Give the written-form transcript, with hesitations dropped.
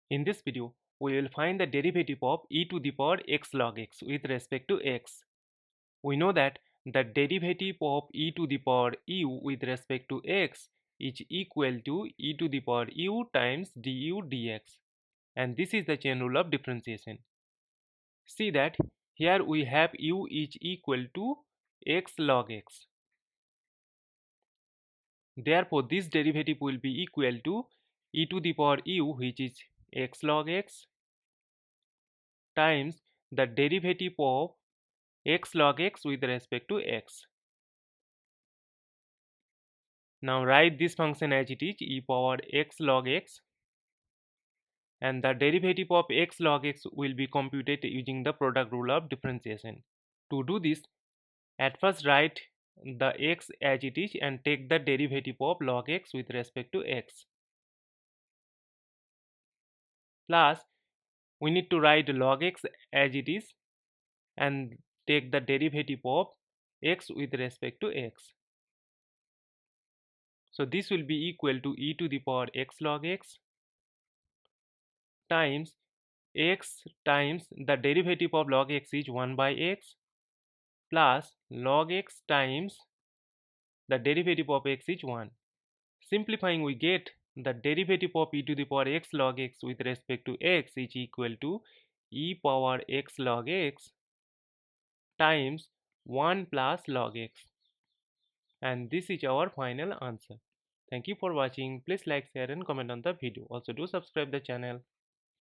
In this video, we will find the derivative of e to the power x log x with respect to x. We know that the derivative of e to the power u with respect to x is equal to e to the power u times du dx, and this is the chain rule of differentiation. See that here we have u is equal to x log x. Therefore, this derivative will be equal to e to the power u, which is x log x, times the derivative of x log x with respect to x. Now write this function as it is, e power x log x, and the derivative of x log x will be computed using the product rule of differentiation. To do this, at first write the x as it is and take the derivative of log x with respect to x. Plus, we need to write log x as it is and take the derivative of x with respect to x. So this will be equal to e to the power x log x times x times the derivative of log x is 1 by x plus log x times the derivative of x is 1. Simplifying, we get the derivative of e to the power x log x with respect to x is equal to e power x log x times 1 plus log x, and this is our final answer. Thank you for watching. Please like, share and comment on the video. Also do subscribe the channel.